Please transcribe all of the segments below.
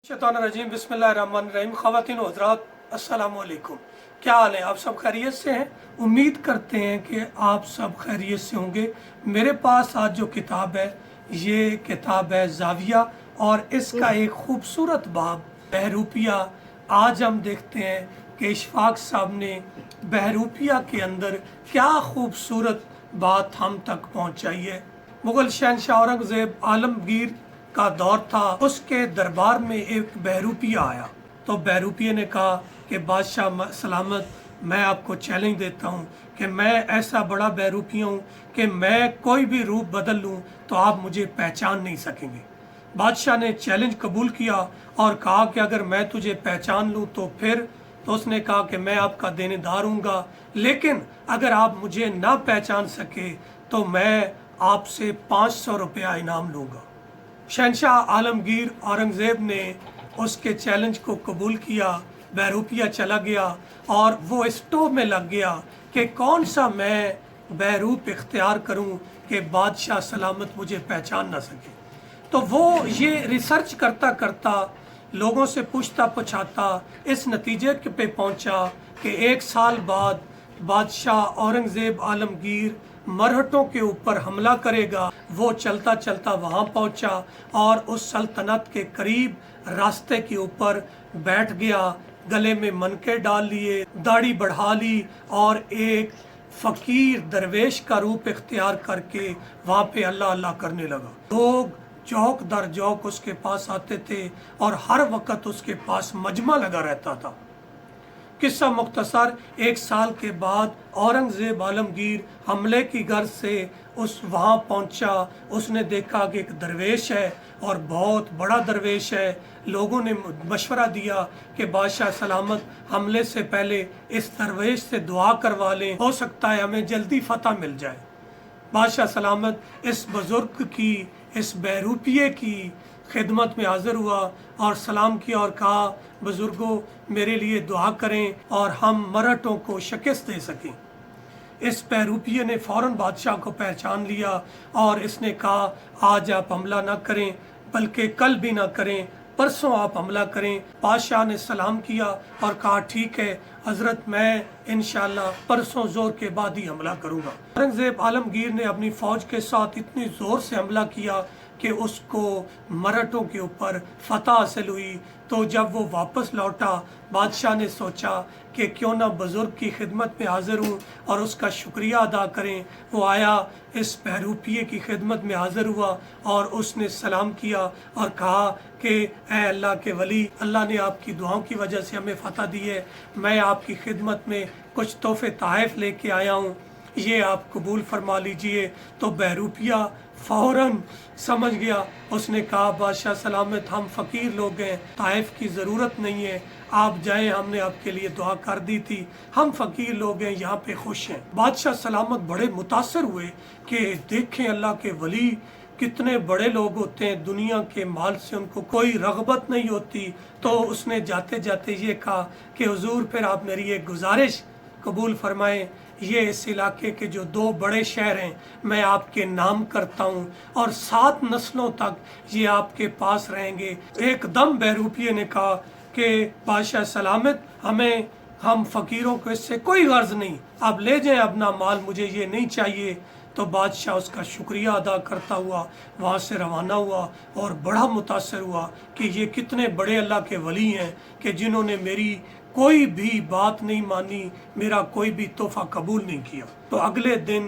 शैतानुर्रजीम बिस्मिल्लाहिर्रहमानिर्रहीम। ख़वातीन व हज़रात अस्सलाम वालेकुम। क्या हाल है? आप सब खैरियत से हैं? उम्मीद करते हैं कि आप सब खैरियत से होंगे। मेरे पास आज जो किताब है ये किताब है ज़ाविया और इसका एक खूबसूरत बाब बहरूपिया। आज हम देखते हैं कि इशफाक साहब ने बहरूपिया के अंदर क्या खूबसूरत बात हम तक पहुँचाई है। मुग़ल शहनशाह औरंगज़ेब आलमगीर का दौर था, उसके दरबार में एक बहरूपिया आया। तो बहरूपिया ने कहा कि बादशाह सलामत, मैं आपको चैलेंज देता हूँ कि मैं ऐसा बड़ा बहरूपिया हूँ कि मैं कोई भी रूप बदल लूँ तो आप मुझे पहचान नहीं सकेंगे। बादशाह ने चैलेंज कबूल किया और कहा कि अगर मैं तुझे पहचान लूँ तो फिर। तो उसने कहा कि मैं आपका देनेदार हूँगा, लेकिन अगर आप मुझे ना पहचान सके तो मैं आपसे 500 रुपया इनाम लूँगा। शहनशाह आलमगीर औरंगज़ेब ने उसके चैलेंज को कबूल किया। बहरूपिया चला गया और वो स्टोव में लग गया कि कौन सा मैं बहरूप इख्तियार करूं कि बादशाह सलामत मुझे पहचान ना सके। तो वो ये रिसर्च करता करता लोगों से पूछता पुछाता इस नतीजे पे पहुंचा कि 1 साल बाद बादशाह औरंगज़ेब आलमगीर मरहटों के ऊपर हमला करेगा। वो चलता चलता वहाँ पहुँचा और उस सल्तनत के करीब रास्ते के ऊपर बैठ गया, गले में मनके डाल लिए, दाढ़ी बढ़ा ली और एक फ़कीर दरवेश का रूप इख्तियार करके वहाँ पे अल्लाह अल्लाह करने लगा। लोग चौक दर चौक उसके पास आते थे और हर वक्त उसके पास मजमा लगा रहता था। किस्सा मुख्तसर, 1 साल के बाद औरंगज़ेब आलमगीर हमले की गर्ज से उस वहाँ पहुँचा। उसने देखा कि एक दरवेश है और बहुत बड़ा दरवेश है। लोगों ने मशवरा दिया कि बादशाह सलामत हमले से पहले इस दरवेश से दुआ करवा लें, हो सकता है हमें जल्दी फतह मिल जाए। बादशाह सलामत इस बुज़ुर्ग की, इस बहरूपिये की खिदमत में हाज़िर हुआ और सलाम किया और कहा, बुज़ुर्गों मेरे लिए दुआ करें और हम मराठों को शिकस्त दे सकें। इस बहरूपिये ने फ़ौरन बादशाह को पहचान लिया और इसने कहा, आज आप हमला ना करें बल्कि कल भी ना करें, परसों आप हमला करें। बादशाह ने सलाम किया और कहा, ठीक है हज़रत, मैं इंशाअल्लाह परसों ज़ोर के बाद ही हमला करूँगा। औरंगज़ेब आलमगीर ने अपनी फ़ौज के साथ इतनी ज़ोर से हमला किया कि उसको मराठों के ऊपर फतह हासिल हुई। तो जब वो वापस लौटा, बादशाह ने सोचा कि क्यों ना बुज़ुर्ग की खिदमत में हाज़िर हूँ और उसका शुक्रिया अदा करें। वो आया, इस बहरूपिये की खिदमत में हाज़िर हुआ और उसने सलाम किया और कहा कि ऐ अल्लाह के वली, अल्लाह ने आपकी दुआओं की वजह से हमें फतह दी है। मैं आपकी खिदमत में कुछ तोहफ़े तोहफ़ लेके आया हूँ, ये आप कबूल फरमा लीजिए। तो बहरूपिया फ़ौरन समझ गया। उसने कहा, बादशाह सलामत, हम फ़कीर लोग हैं, ताइफ की ज़रूरत नहीं है, आप जाएं, हमने आपके लिए दुआ कर दी थी, हम फ़कीर लोग हैं, यहाँ पे खुश हैं। बादशाह सलामत बड़े मुतासर हुए कि देखें अल्लाह के वली कितने बड़े लोग होते हैं, दुनिया के माल से उनको कोई रग़बत नहीं होती। तो उसने जाते जाते ये कहा कि हुजूर फिर आप मेरी एक गुजारिश कबूल फरमाएं, ये इस इलाके के जो 2 बड़े शहर हैं मैं आपके नाम करता हूँ और 7 नस्लों तक ये आपके पास रहेंगे। एकदम बहरूपिये ने कहा कि बादशाह सलामत, हम फ़कीरों को इससे कोई गर्ज नहीं, आप ले जाएं अपना माल, मुझे ये नहीं चाहिए। तो बादशाह उसका शुक्रिया अदा करता हुआ वहाँ से रवाना हुआ और बड़ा मुतासर हुआ कि ये कितने बड़े अल्लाह के वली हैं कि जिन्होंने मेरी कोई भी बात नहीं मानी, मेरा कोई भी तोहफ़ा कबूल नहीं किया। तो अगले दिन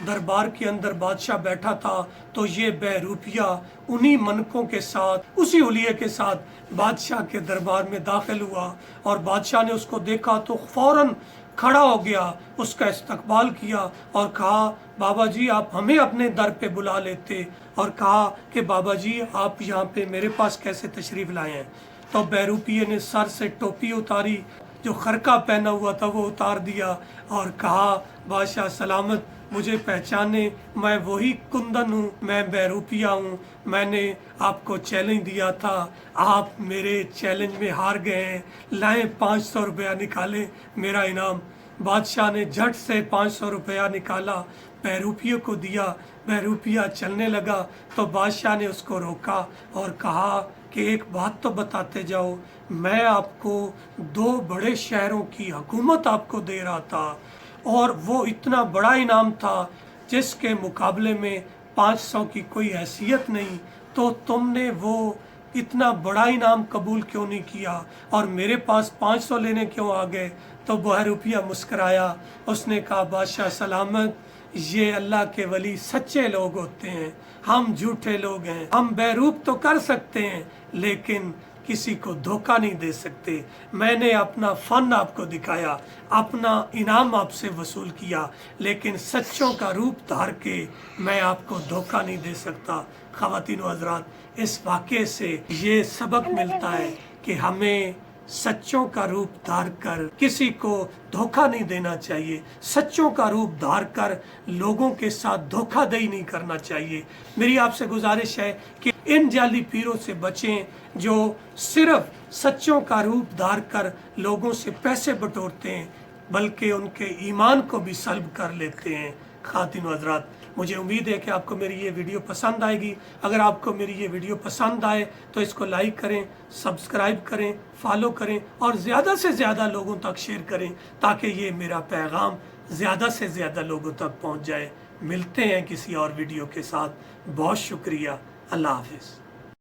दरबार के अंदर बादशाह बैठा था, तो ये बहरूपिया उन्हीं मनकों के साथ, उसी हुलिये के साथ बादशाह के दरबार में दाखिल हुआ और बादशाह ने उसको देखा तो फ़ौरन खड़ा हो गया, उसका इस्तकबाल किया और कहा, बाबा जी आप हमें अपने दर पे बुला लेते, और कहा कि बाबा जी आप यहाँ पे मेरे पास कैसे तशरीफ़ लाए हैं। तो बहरूपिये ने सर से टोपी उतारी, जो खरका पहना हुआ था वो उतार दिया और कहा, बादशाह सलामत, मुझे पहचाने, मैं वही कुंदन हूँ, मैं बहरूपिया हूँ, मैंने आपको चैलेंज दिया था, आप मेरे चैलेंज में हार गए हैं, लाएं 500 रुपया निकालें मेरा इनाम। बादशाह ने झट से 500 रुपया निकाला, बहरूपिये को दिया। बहरूपिया चलने लगा तो बादशाह ने उसको रोका और कहा कि एक बात तो बताते जाओ, मैं आपको 2 बड़े शहरों की हुकूमत आपको दे रहा था और वो इतना बड़ा इनाम था जिसके मुकाबले में 500 की कोई हैसियत नहीं, तो तुमने वो इतना बड़ा इनाम कबूल क्यों नहीं किया और मेरे पास 500 लेने क्यों आ गए? तो बहरूपिया मुस्कराया, उसने कहा बादशाह सलामत, ये अल्लाह के वली सच्चे लोग होते हैं, हम झूठे लोग हैं। हम बहरूप तो कर सकते हैं लेकिन किसी को धोखा नहीं दे सकते। मैंने अपना फन आपको दिखाया, अपना इनाम आपसे वसूल किया, लेकिन सच्चों का रूप धार के मैं आपको धोखा नहीं दे सकता। ख़वातीन व हज़रात, इस वाक़े से ये सबक मिलता है कि हमें सच्चों का रूप धार कर किसी को धोखा नहीं देना चाहिए, सच्चों का रूप धार कर लोगों के साथ धोखाधड़ी नहीं करना चाहिए। मेरी आपसे गुजारिश है कि इन जाली पीरों से बचें जो सिर्फ सच्चों का रूप धार कर लोगों से पैसे बटोरते हैं बल्कि उनके ईमान को भी सल्ब कर लेते हैं। ख़वातीन व हज़रात, मुझे उम्मीद है कि आपको मेरी ये वीडियो पसंद आएगी। अगर आपको मेरी ये वीडियो पसंद आए तो इसको लाइक करें, सब्सक्राइब करें, फॉलो करें और ज़्यादा से ज़्यादा लोगों तक शेयर करें ताकि ये मेरा पैगाम ज़्यादा से ज़्यादा लोगों तक पहुंच जाए। मिलते हैं किसी और वीडियो के साथ। बहुत शुक्रिया। अल्लाह हाफ़िज़।